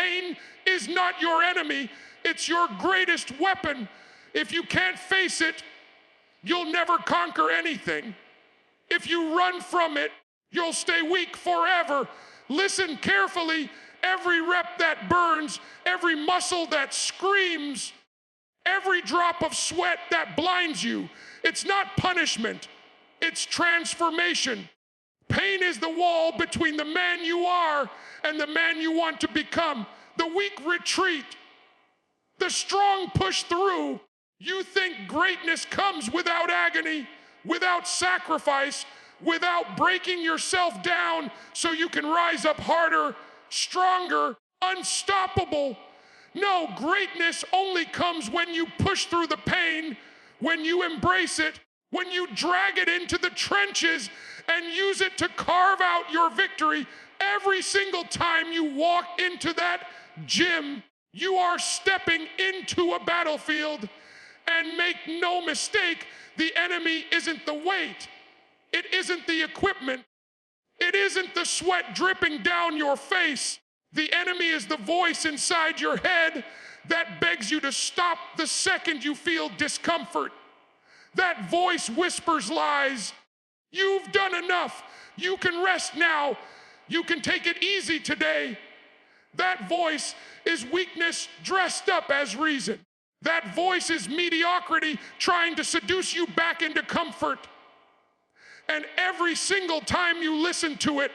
Pain is not your enemy. It's your greatest weapon. If you can't face it, you'll never conquer anything. If you run from it, you'll stay weak forever. Listen carefully. Every rep that burns, every muscle that screams, every drop of sweat that blinds you, it's not punishment, it's transformation. Pain is the wall between the man you are and the man you want to become. The weak retreat. The strong push through. You think greatness comes without agony, without sacrifice, without breaking yourself down so you can rise up harder, stronger, unstoppable. No, greatness only comes when you push through the pain, when you embrace it, when you drag it into the trenches and use it to carve out your victory. Every single time you walk into that gym, you are stepping into a battlefield. And make no mistake, the enemy isn't the weight. It isn't the equipment. It isn't the sweat dripping down your face. The enemy is the voice inside your head that begs you to stop the second you feel discomfort. That voice whispers lies. You've done enough. You can rest now. You can take it easy today. That voice is weakness dressed up as reason. That voice is mediocrity trying to seduce you back into comfort. And every single time you listen to it,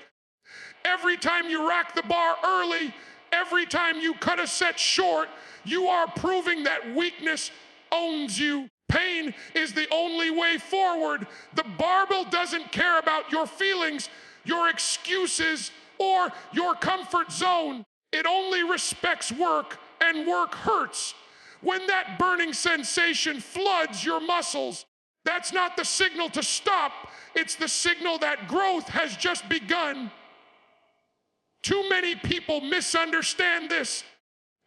every time you rack the bar early, every time you cut a set short, you are proving that weakness owns you. Pain is the only way forward. The barbell doesn't care about your feelings, your excuses, or your comfort zone. It only respects work, and work hurts. When that burning sensation floods your muscles, that's not the signal to stop. It's the signal that growth has just begun. Too many people misunderstand this.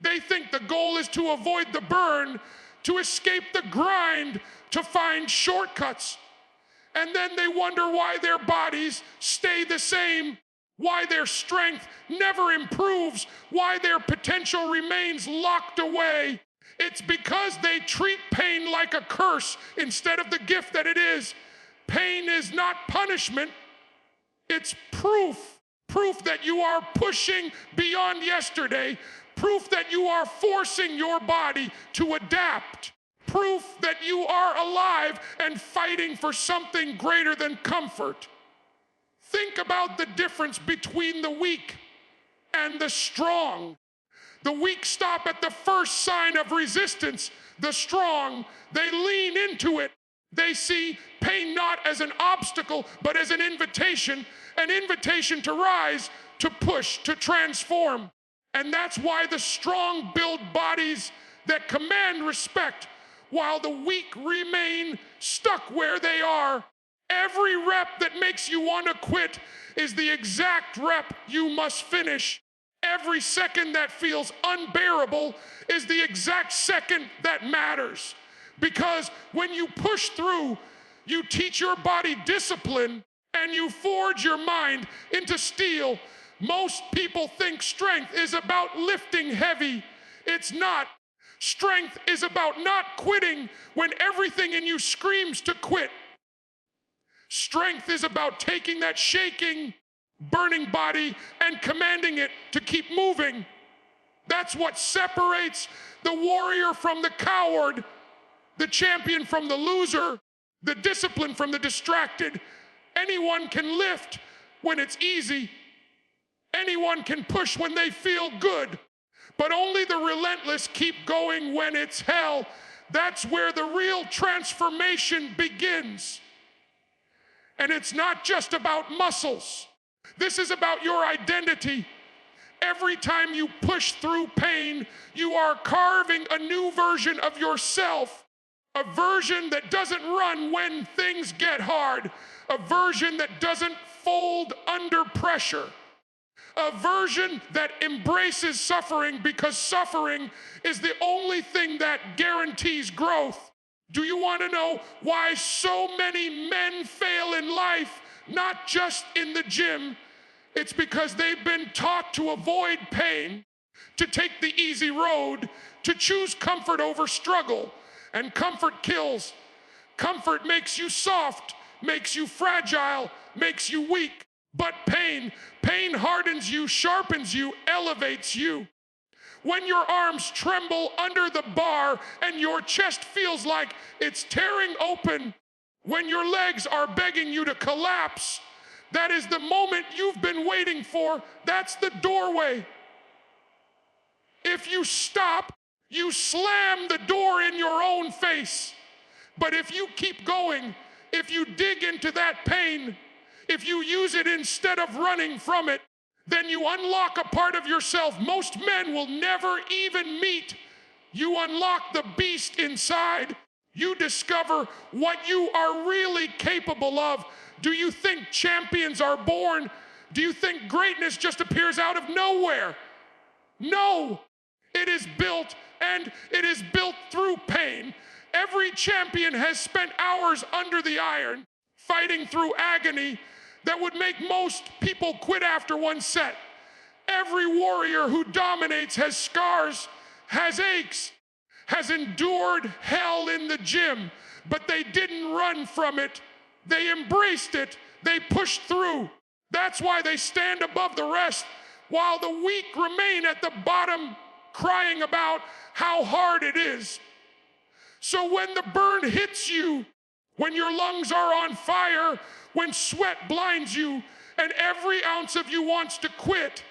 They think the goal is to avoid the burn, to escape the grind, to find shortcuts. And then they wonder why their bodies stay the same, why their strength never improves, why their potential remains locked away. It's because they treat pain like a curse instead of the gift that it is. Pain is not punishment, it's proof. Proof that you are pushing beyond yesterday. Proof that you are forcing your body to adapt. Proof that you are alive and fighting for something greater than comfort. Think about the difference between the weak and the strong. The weak stop at the first sign of resistance. The strong, they lean into it. They see pain not as an obstacle, but as an invitation to rise, to push, to transform. And that's why the strong build bodies that command respect, while the weak remain stuck where they are. Every rep that makes you want to quit is the exact rep you must finish. Every second that feels unbearable is the exact second that matters. Because when you push through, you teach your body discipline and you forge your mind into steel. Most people think strength is about lifting heavy. It's not. Strength is about not quitting when everything in you screams to quit. Strength is about taking that shaking, burning body and commanding it to keep moving. That's what separates the warrior from the coward, the champion from the loser, the disciplined from the distracted. Anyone can lift when it's easy. Anyone can push when they feel good. But only the relentless keep going when it's hell. That's where the real transformation begins. And it's not just about muscles. This is about your identity. Every time you push through pain, you are carving a new version of yourself. A version that doesn't run when things get hard. A version that doesn't fold under pressure. A version that embraces suffering because suffering is the only thing that guarantees growth. Do you want to know why so many men fail in life, not just in the gym? It's because they've been taught to avoid pain. to take the easy road, to choose comfort over struggle. And comfort kills. Comfort makes you soft, makes you fragile, makes you weak. But pain hardens you, sharpens you, elevates you. When your arms tremble under the bar and your chest feels like it's tearing open, when your legs are begging you to collapse, that is the moment you've been waiting for. That's the doorway. If you stop, you slam the door in your own face. But if you keep going, if you dig into that pain, if you use it instead of running from it, then you unlock a part of yourself most men will never even meet. You unlock the beast inside. You discover what you are really capable of. Do you think champions are born? Do you think greatness just appears out of nowhere? No, it is built, and it is built through pain. Every champion has spent hours under the iron, fighting through agony that would make most people quit after one set. Every warrior who dominates has scars, has aches, has endured hell in the gym, but they didn't run from it. They embraced it. They pushed through. That's why they stand above the rest, while the weak remain at the bottom, crying about how hard it is. So when the burn hits you, when your lungs are on fire, when sweat blinds you, and every ounce of you wants to quit,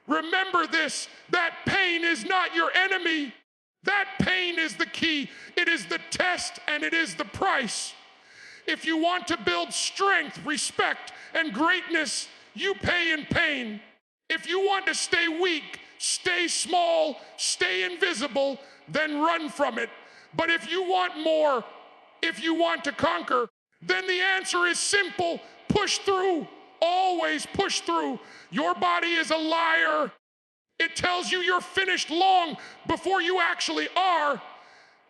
remember this: that pain is not your enemy. That pain is the key. It is the test, and it is the price. If you want to build strength, respect, and greatness, you pay in pain. If you want to stay weak, stay small, stay invisible, then run from it. But if you want more, if you want to conquer, then the answer is simple: push through. Always push through. Your body is a liar. It tells you you're finished long before you actually are.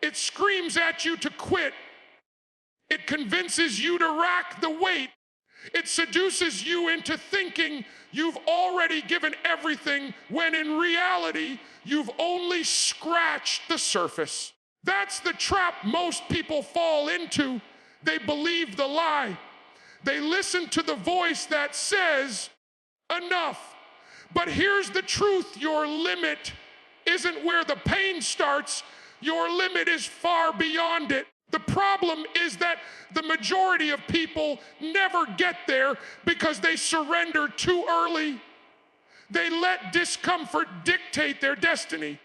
It screams at you to quit. It convinces you to rack the weight. It seduces you into thinking you've already given everything, when in reality, you've only scratched the surface. That's the trap most people fall into. They believe the lie. They listen to the voice that says, enough. But here's the truth: your limit isn't where the pain starts. Your limit is far beyond it. The problem is that the majority of people never get there because they surrender too early. They let discomfort dictate their destiny.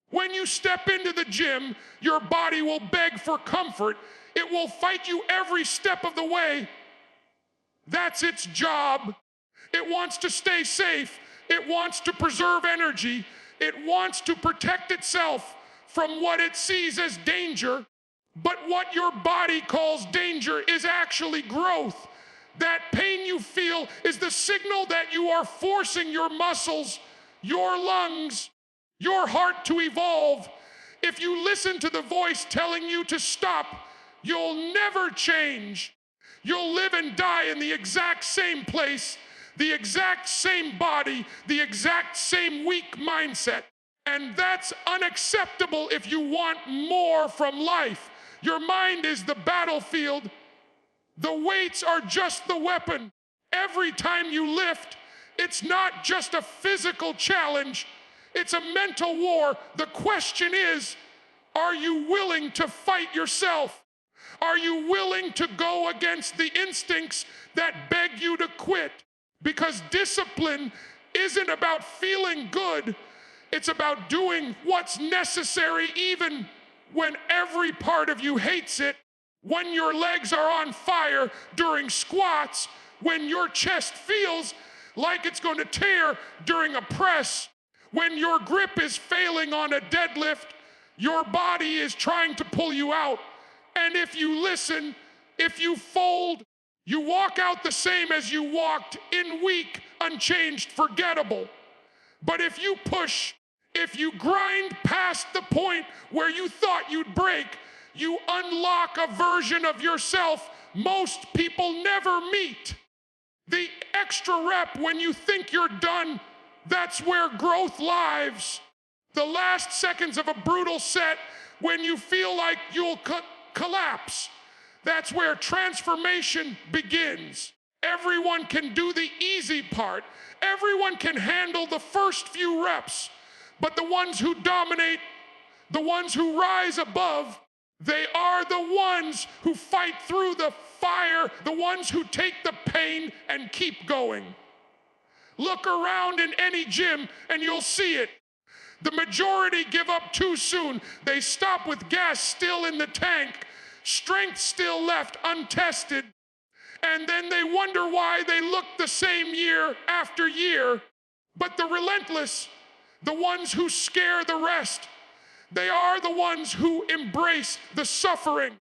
When you step into the gym, your body will beg for comfort. It will fight you every step of the way. That's its job. It wants to stay safe. It wants to preserve energy. It wants to protect itself from what it sees as danger. But what your body calls danger is actually growth. That pain you feel is the signal that you are forcing your muscles, your lungs, your heart to evolve. If you listen to the voice telling you to stop, you'll never change. You'll live and die in the exact same place, the exact same body, the exact same weak mindset. And that's unacceptable if you want more from life. Your mind is the battlefield. The weights are just the weapon. Every time you lift, it's not just a physical challenge, it's a mental war. The question is, are you willing to fight yourself? Are you willing to go against the instincts that beg you to quit? Because discipline isn't about feeling good. It's about doing what's necessary even when every part of you hates it. When your legs are on fire during squats, when your chest feels like it's going to tear during a press, when your grip is failing on a deadlift, your body is trying to pull you out. And if you listen, if you fold, you walk out the same as you walked in, weak, unchanged, forgettable. But if you push, if you grind past the point where you thought you'd break, you unlock a version of yourself most people never meet. The extra rep when you think you're done That's where growth lives. The last seconds of a brutal set when you feel like you'll collapse. That's where transformation begins. Everyone can do the easy part. Everyone can handle the first few reps. But the ones who dominate, the ones who rise above, they are the ones who fight through the fire, the ones who take the pain and keep going. Look around in any gym and you'll see it. The majority give up too soon. They stop with gas still in the tank, strength still left untested, and then they wonder why they look the same year after year. But the relentless, the ones who scare the rest, they are the ones who embrace the suffering.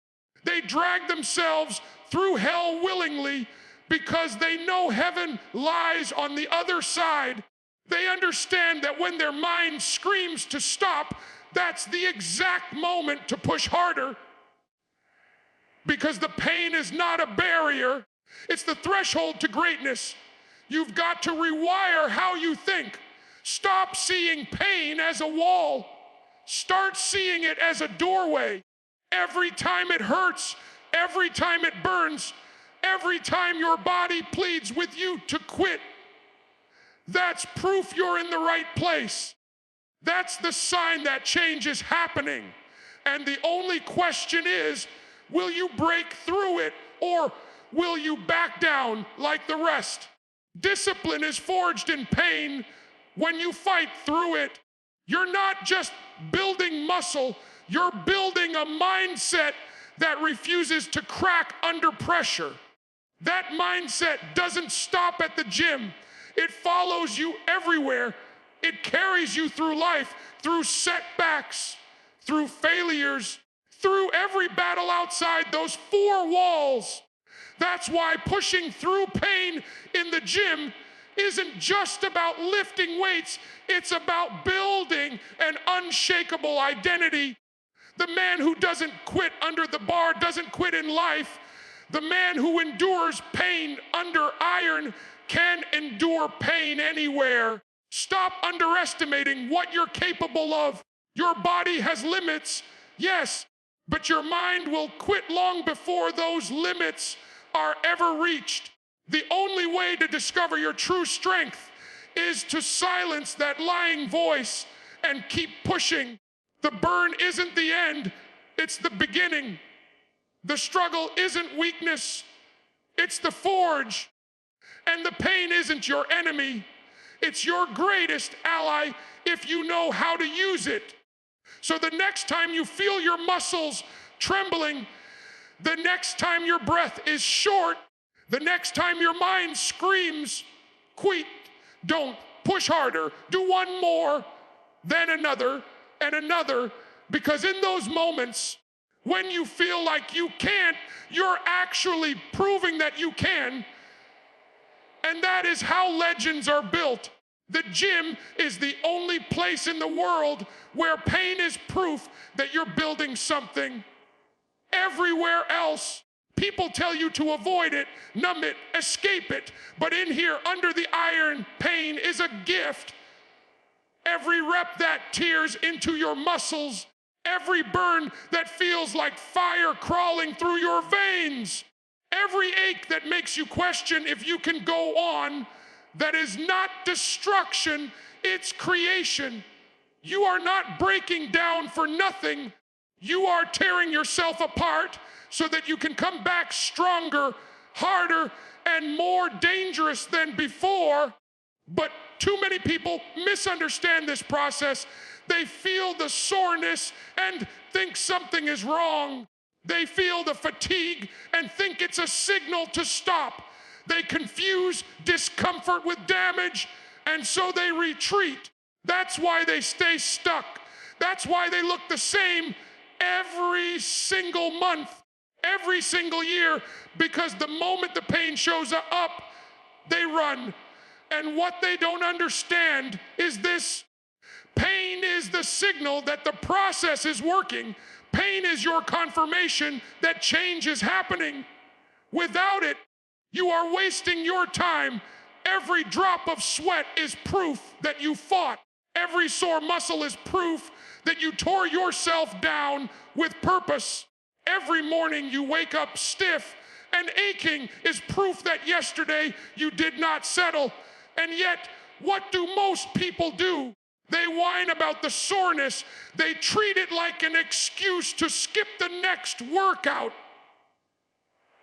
They drag themselves through hell willingly because they know heaven lies on the other side. They understand that when their mind screams to stop, that's the exact moment to push harder. Because the pain is not a barrier, it's the threshold to greatness. You've got to rewire how you think. Stop seeing pain as a wall. Start seeing it as a doorway. Every time it hurts, every time it burns, every time your body pleads with you to quit, that's proof you're in the right place. That's the sign that change is happening. And the only question is, will you break through it or will you back down like the rest? Discipline is forged in pain when you fight through it. You're not just building muscle, you're building a mindset that refuses to crack under pressure. That mindset doesn't stop at the gym. It follows you everywhere. It carries you through life, through setbacks, through failures, through every battle outside those four walls. That's why pushing through pain in the gym isn't just about lifting weights, it's about building an unshakable identity. The man who doesn't quit under the bar doesn't quit in life. The man who endures pain under iron can endure pain anywhere. Stop underestimating what you're capable of. Your body has limits, yes, but your mind will quit long before those limits are ever reached. The only way to discover your true strength is to silence that lying voice and keep pushing. The burn isn't the end, it's the beginning. The struggle isn't weakness, it's the forge. And the pain isn't your enemy, it's your greatest ally if you know how to use it. So the next time you feel your muscles trembling, the next time your breath is short, the next time your mind screams, quit, don't, push harder, do one more, then another and another, because in those moments, when you feel like you can't, you're actually proving that you can. And that is how legends are built. The gym is the only place in the world where pain is proof that you're building something. Everywhere else, people tell you to avoid it, numb it, escape it. But in here, under the iron, pain is a gift. Every rep that tears into your muscles, every burn that feels like fire crawling through your veins, every ache that makes you question if you can go on, that is not destruction, it's creation. You are not breaking down for nothing. You are tearing yourself apart so that you can come back stronger, harder, and more dangerous than before. But too many people misunderstand this process. They feel the soreness and think something is wrong. They feel the fatigue and think it's a signal to stop. They confuse discomfort with damage, and so they retreat. That's why they stay stuck. That's why they look the same every single month, every single year, because the moment the pain shows up, they run. And what they don't understand is this: pain is the signal that the process is working. Pain is your confirmation that change is happening. Without it, you are wasting your time Every drop of sweat is proof that you fought. Every sore muscle is proof that you tore yourself down with purpose. Every morning you wake up stiff and aching is proof that yesterday you did not settle. And yet, what do most people do? They whine about the soreness. They treat it like an excuse to skip the next workout.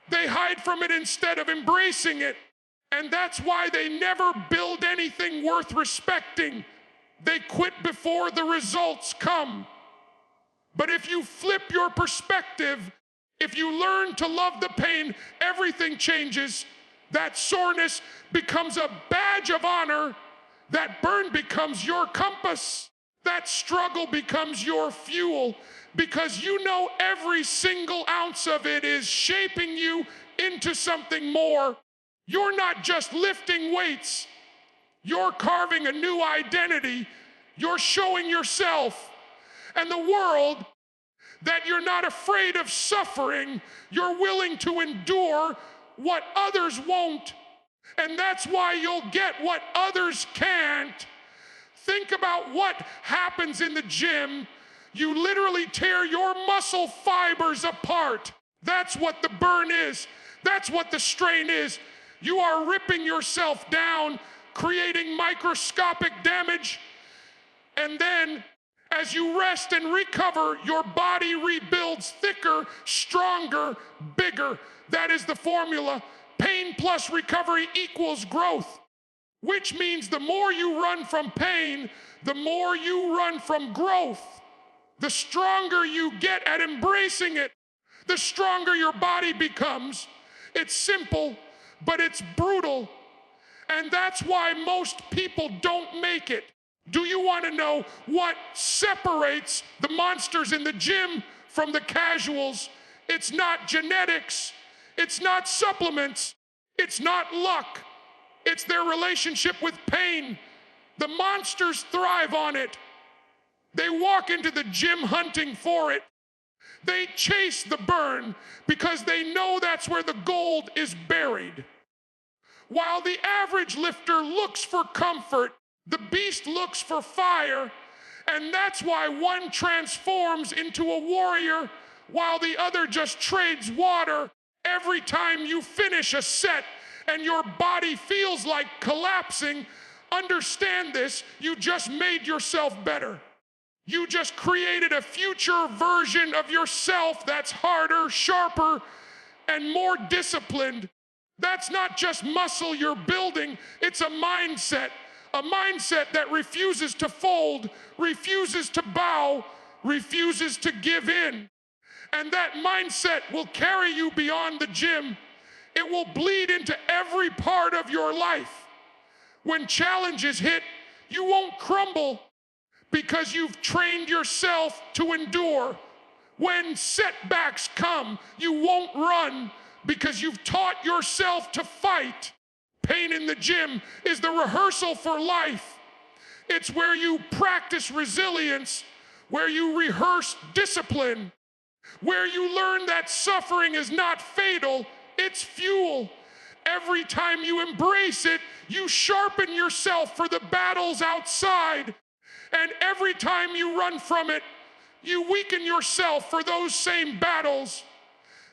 They hide from it instead of embracing it. And that's why they never build anything worth respecting. They quit before the results come. But if you flip your perspective, if you learn to love the pain, everything changes. That soreness becomes a badge of honor. That burn becomes your compass. That struggle becomes your fuel, because you know every single ounce of it is shaping you into something more. You're not just lifting weights. You're carving a new identity. You're showing yourself and the world that you're not afraid of suffering. You're willing to endure what others won't. And that's why you'll get what others can't. Think about what happens in the gym. You literally tear your muscle fibers apart. That's what the burn is. That's what the strain is. You are ripping yourself down, creating microscopic damage. And then, as you rest and recover, your body rebuilds thicker, stronger, bigger. That is the formula. Pain plus recovery equals growth, which means the more you run from pain, the more you run from growth. The stronger you get at embracing it, the stronger your body becomes. It's simple, but it's brutal. And that's why most people don't make it. Do you want to know what separates the monsters in the gym from the casuals? It's not genetics. It's not supplements. It's not luck. It's their relationship with pain. The monsters thrive on it. They walk into the gym hunting for it. They chase the burn because they know that's where the gold is buried. While the average lifter looks for comfort, the beast looks for fire, and that's why one transforms into a warrior while the other just trades water. Every time you finish a set and your body feels like collapsing, understand this: you just made yourself better. You just created a future version of yourself that's harder, sharper, and more disciplined. That's not just muscle you're building, it's a mindset that refuses to fold, refuses to bow, refuses to give in. And that mindset will carry you beyond the gym. It will bleed into every part of your life. When challenges hit, you won't crumble because you've trained yourself to endure. When setbacks come, you won't run because you've taught yourself to fight. Pain in the gym is the rehearsal for life. It's where you practice resilience, where you rehearse discipline, where you learn that suffering is not fatal, it's fuel. Every time you embrace it, you sharpen yourself for the battles outside. And every time you run from it, you weaken yourself for those same battles.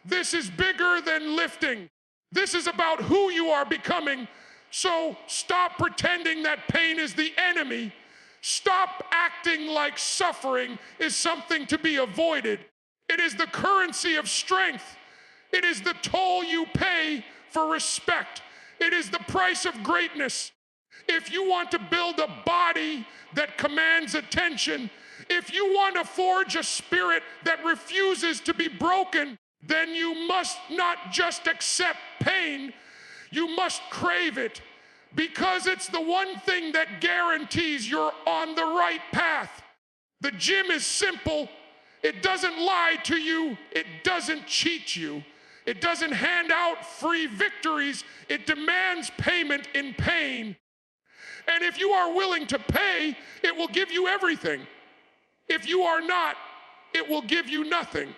This is bigger than lifting. This is about who you are becoming. So stop pretending that pain is the enemy. Stop acting like suffering is something to be avoided. It is the currency of strength. It is the toll you pay for respect. It is the price of greatness. If you want to build a body that commands attention, if you want to forge a spirit that refuses to be broken, then you must not just accept pain, you must crave it, because it's the one thing that guarantees you're on the right path. The gym is simple. It doesn't lie to you. It doesn't cheat you. It doesn't hand out free victories. It demands payment in pain. And if you are willing to pay, it will give you everything. If you are not, it will give you nothing.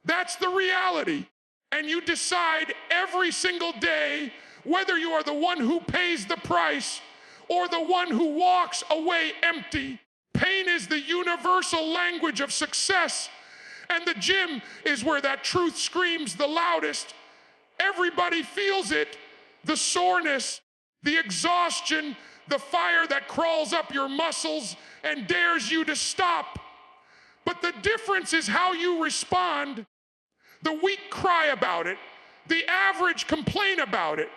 That's the reality. And you decide every single day whether you are the one who pays the price or the one who walks away empty. Pain is the universal language of success, and the gym is where that truth screams the loudest. Everybody feels it, the soreness, the exhaustion, the fire that crawls up your muscles and dares you to stop. But the difference is how you respond. The weak cry about it, the average complain about it,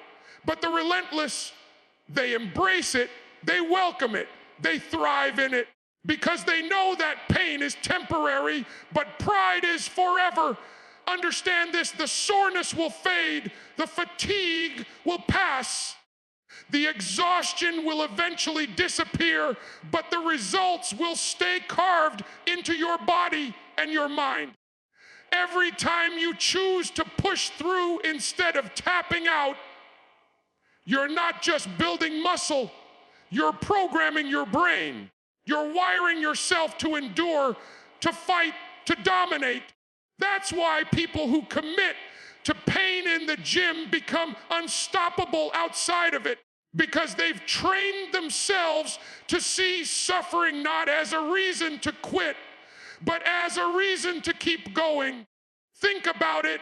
but the relentless, they embrace it, they welcome it, they thrive in it, because they know that pain is temporary, but pride is forever. Understand this, the soreness will fade, the fatigue will pass, the exhaustion will eventually disappear, but the results will stay carved into your body and your mind. Every time you choose to push through instead of tapping out, you're not just building muscle, you're programming your brain. You're wiring yourself to endure, to fight, to dominate. That's why people who commit to pain in the gym become unstoppable outside of it, because they've trained themselves to see suffering not as a reason to quit, but as a reason to keep going. Think about it.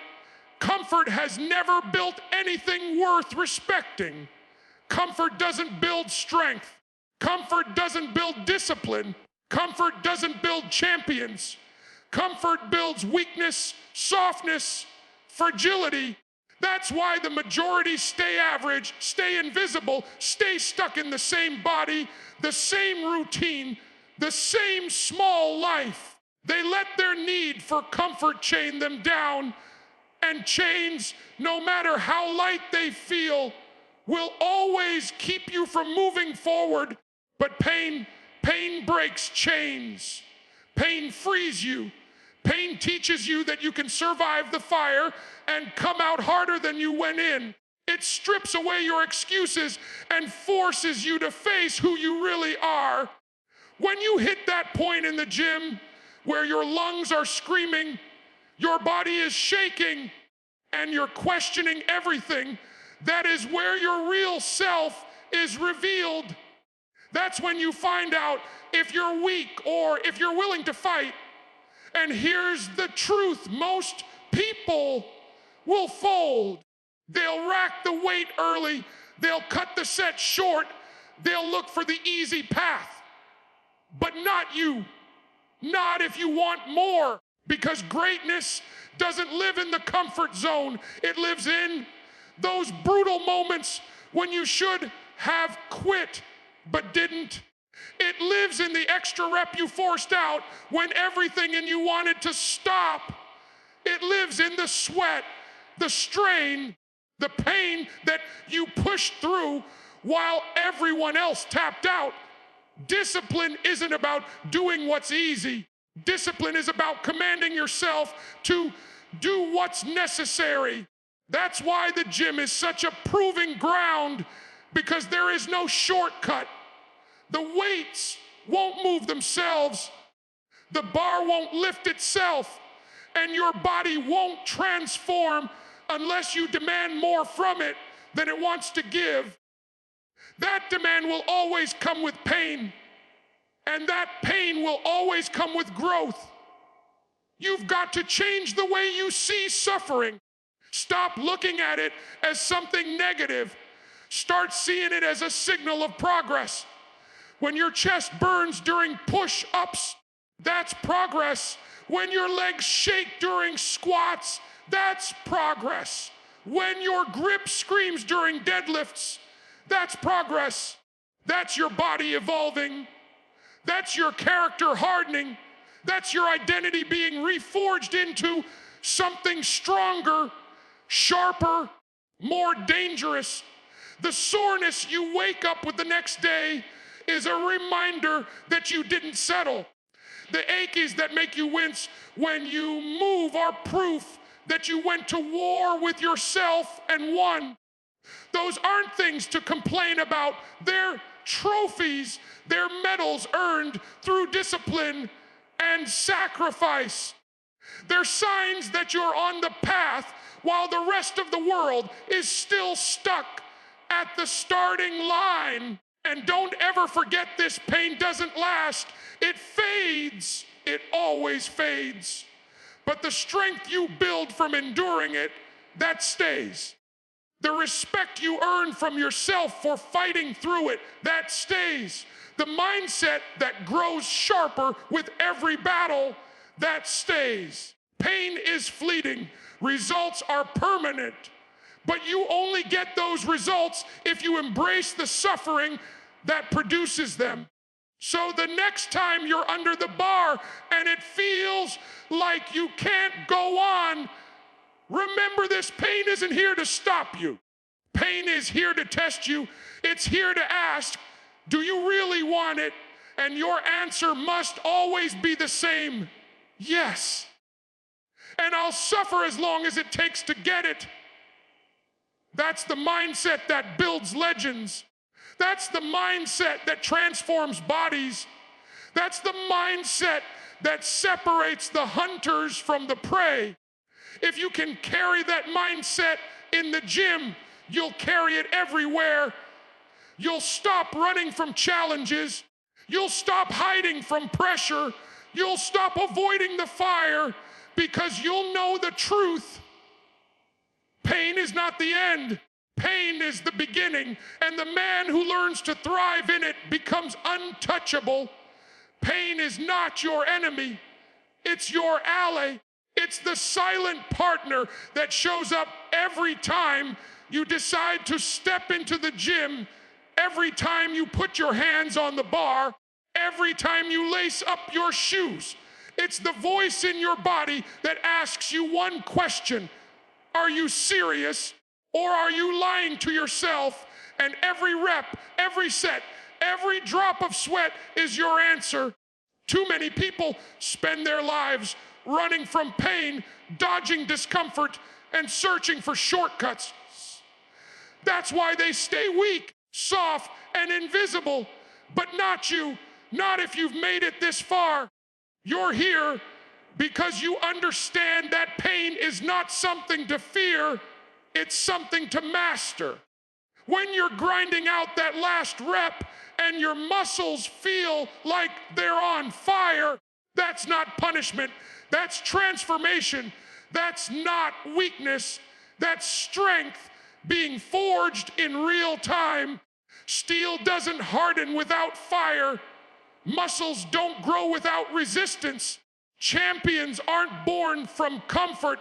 Comfort has never built anything worth respecting. Comfort doesn't build strength. Comfort doesn't build discipline. Comfort doesn't build champions. Comfort builds weakness, softness, fragility. That's why the majority stay average, stay invisible, stay stuck in the same body, the same routine, the same small life. They let their need for comfort chain them down, and chains, no matter how light they feel, will always keep you from moving forward. But pain breaks chains. Pain frees you. Pain teaches you that you can survive the fire and come out harder than you went in. It strips away your excuses and forces you to face who you really are. When you hit that point in the gym where your lungs are screaming, your body is shaking, and you're questioning everything, that is where your real self is revealed. That's when you find out if you're weak or if you're willing to fight. And here's the truth, most people will fold. They'll rack the weight early, they'll cut the set short, they'll look for the easy path. But not you, not if you want more, because greatness doesn't live in the comfort zone. It lives in those brutal moments when you should have quit but didn't. It lives in the extra rep you forced out when everything in you wanted to stop. It lives in the sweat, the strain, the pain that you pushed through while everyone else tapped out. Discipline isn't about doing what's easy. Discipline is about commanding yourself to do what's necessary. That's why the gym is such a proving ground, because there is no shortcut. The weights won't move themselves. The bar won't lift itself. And your body won't transform unless you demand more from it than it wants to give. That demand will always come with pain. And that pain will always come with growth. You've got to change the way you see suffering. Stop looking at it as something negative. Start seeing it as a signal of progress. When your chest burns during push-ups, that's progress. When your legs shake during squats, that's progress. When your grip screams during deadlifts, that's progress. That's your body evolving. That's your character hardening. That's your identity being reforged into something stronger, sharper, more dangerous. The soreness you wake up with the next day is a reminder that you didn't settle. The aches that make you wince when you move are proof that you went to war with yourself and won. Those aren't things to complain about. They're trophies. They're medals earned through discipline and sacrifice. They're signs that you're on the path while the rest of the world is still stuck at the starting line. And don't ever forget, this pain doesn't last. It fades. It always fades. But the strength you build from enduring it, that stays. The respect you earn from yourself for fighting through it, that stays. The mindset that grows sharper with every battle, that stays. Pain is fleeting. Results are permanent. But you only get those results if you embrace the suffering that produces them. So the next time you're under the bar and it feels like you can't go on, remember, this pain isn't here to stop you. Pain is here to test you. It's here to ask, do you really want it? And your answer must always be the same: yes. And I'll suffer as long as it takes to get it. That's the mindset that builds legends. That's the mindset that transforms bodies. That's the mindset that separates the hunters from the prey. If you can carry that mindset in the gym, you'll carry it everywhere. You'll stop running from challenges. You'll stop hiding from pressure. You'll stop avoiding the fire, because you'll know the truth. Pain is not the end. Pain is the beginning, and the man who learns to thrive in it becomes untouchable. Pain is not your enemy. It's your ally. It's the silent partner that shows up every time you decide to step into the gym, every time you put your hands on the bar, every time you lace up your shoes. It's the voice in your body that asks you one question: are you serious, or are you lying to yourself? And every rep, every set, every drop of sweat is your answer. Too many people spend their lives running from pain, dodging discomfort, and searching for shortcuts. That's why they stay weak, soft, and invisible. But not you, not if you've made it this far. You're here because you understand that pain is not something to fear, it's something to master. When you're grinding out that last rep and your muscles feel like they're on fire, that's not punishment, that's transformation. That's not weakness, that's strength being forged in real time. Steel doesn't harden without fire. Muscles don't grow without resistance. Champions aren't born from comfort,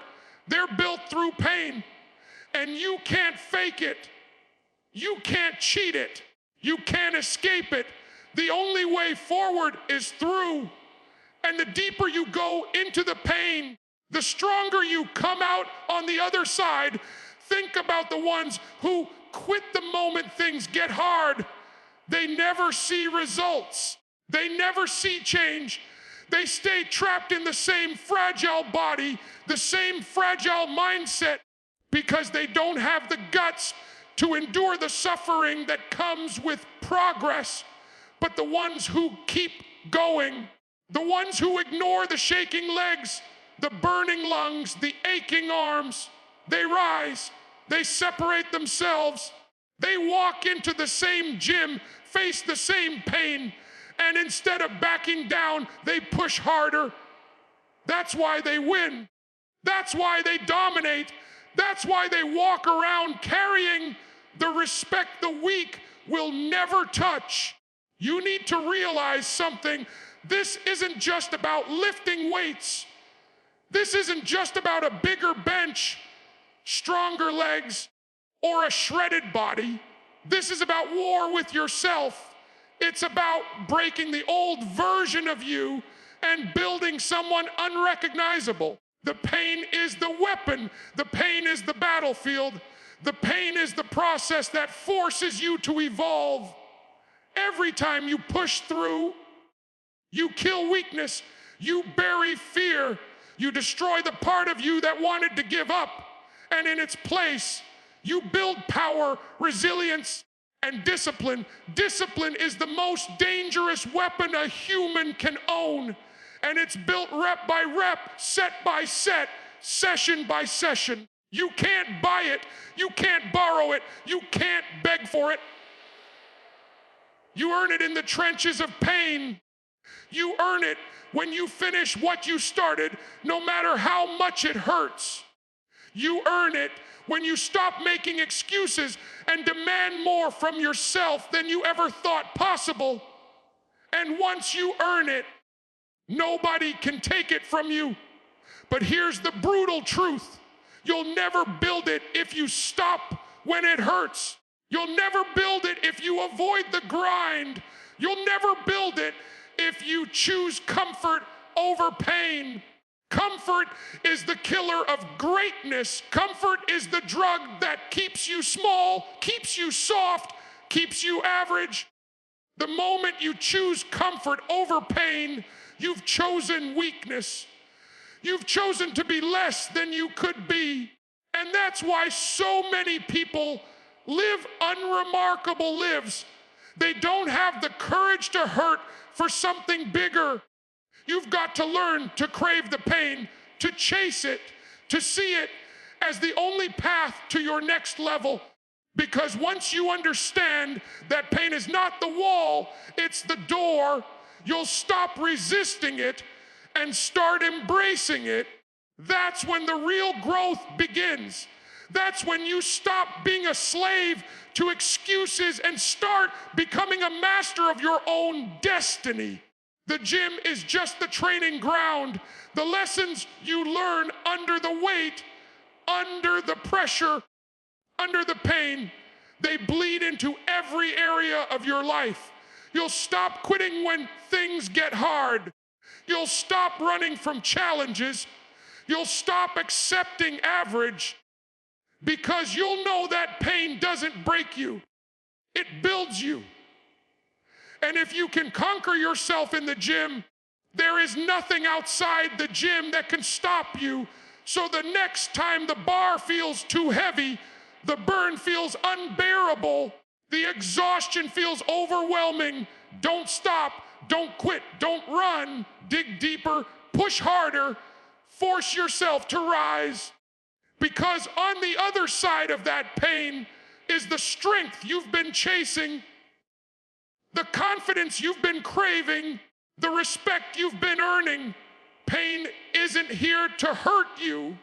they're built through pain. And you can't fake it. You can't cheat it. You can't escape it. The only way forward is through. And the deeper you go into the pain, the stronger you come out on the other side. Think about the ones who quit the moment things get hard. They never see results. They never see change. They stay trapped in the same fragile body, the same fragile mindset, because they don't have the guts to endure the suffering that comes with progress. But the ones who keep going, the ones who ignore the shaking legs, the burning lungs, the aching arms, they rise, they separate themselves, they walk into the same gym, face the same pain, and instead of backing down, they push harder. That's why they win. That's why they dominate. That's why they walk around carrying the respect the weak will never touch. You need to realize something. This isn't just about lifting weights. This isn't just about a bigger bench, stronger legs, or a shredded body. This is about war with yourself. It's about breaking the old version of you and building someone unrecognizable. The pain is the weapon. The pain is the battlefield. The pain is the process that forces you to evolve. Every time you push through, you kill weakness, you bury fear, you destroy the part of you that wanted to give up, and in its place, you build power, resilience, and discipline. Discipline is the most dangerous weapon a human can own, and it's built rep by rep, set by set, session by session. You can't buy it. You can't borrow it. You can't beg for it. You earn it in the trenches of pain. You earn it when you finish what you started, no matter how much it hurts. You earn it when you stop making excuses and demand more from yourself than you ever thought possible. And once you earn it, nobody can take it from you. But here's the brutal truth. You'll never build it if you stop when it hurts. You'll never build it if you avoid the grind. You'll never build it if you choose comfort over pain. Comfort is the killer of greatness. Comfort is the drug that keeps you small, keeps you soft, keeps you average. The moment you choose comfort over pain, you've chosen weakness. You've chosen to be less than you could be. And that's why so many people live unremarkable lives. They don't have the courage to hurt for something bigger. You've got to learn to crave the pain, to chase it, to see it as the only path to your next level. Because once you understand that pain is not the wall, it's the door, you'll stop resisting it and start embracing it. That's when the real growth begins. That's when you stop being a slave to excuses and start becoming a master of your own destiny. The gym is just the training ground. The lessons you learn under the weight, under the pressure, under the pain, they bleed into every area of your life. You'll stop quitting when things get hard. You'll stop running from challenges. You'll stop accepting average because you'll know that pain doesn't break you. It builds you. And if you can conquer yourself in the gym, there is nothing outside the gym that can stop you. So the next time the bar feels too heavy, the burn feels unbearable, the exhaustion feels overwhelming, don't stop, don't quit, don't run, dig deeper, push harder, force yourself to rise. Because on the other side of that pain is the strength you've been chasing, the confidence you've been craving, the respect you've been earning. Pain isn't here to hurt you.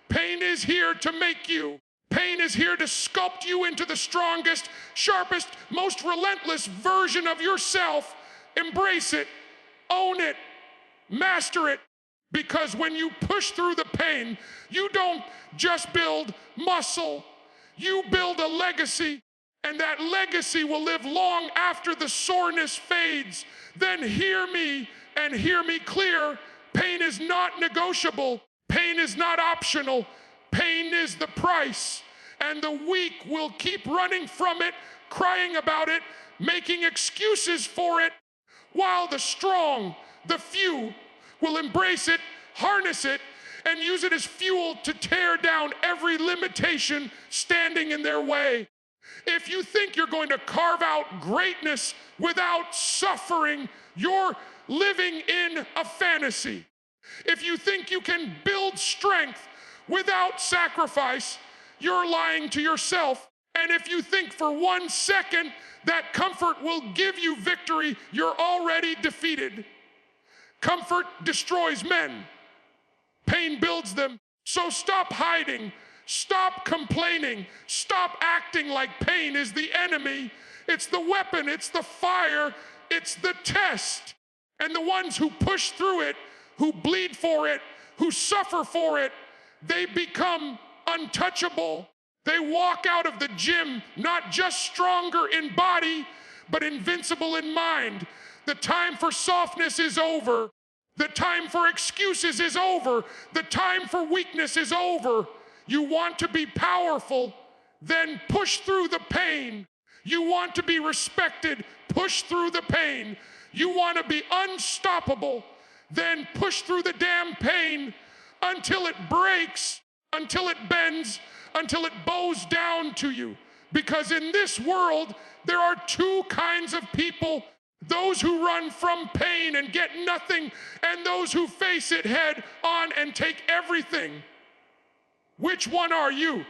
Pain is here to make you. Pain is here to sculpt you into the strongest, sharpest, most relentless version of yourself. Embrace it, own it, master it. Because when you push through the pain, you don't just build muscle, you build a legacy. And that legacy will live long after the soreness fades. Then hear me and hear me clear. Pain is not negotiable. Pain is not optional. Pain is the price. And the weak will keep running from it, crying about it, making excuses for it, while the strong, the few, will embrace it, harness it, and use it as fuel to tear down every limitation standing in their way. If you think you're going to carve out greatness without suffering, you're living in a fantasy. If you think you can build strength without sacrifice, you're lying to yourself. And if you think for 1 second that comfort will give you victory, you're already defeated. Comfort destroys men. Pain builds them. So stop hiding. Stop complaining. Stop acting like pain is the enemy. It's the weapon. It's the fire. It's the test. And the ones who push through it, who bleed for it, who suffer for it, they become untouchable. They walk out of the gym not just stronger in body, but invincible in mind. The time for softness is over. The time for excuses is over. The time for weakness is over. You want to be powerful, then push through the pain. You want to be respected, push through the pain. You want to be unstoppable, then push through the damn pain until it breaks, until it bends, until it bows down to you. Because in this world, there are two kinds of people: those who run from pain and get nothing, and those who face it head on and take everything. Which one are you?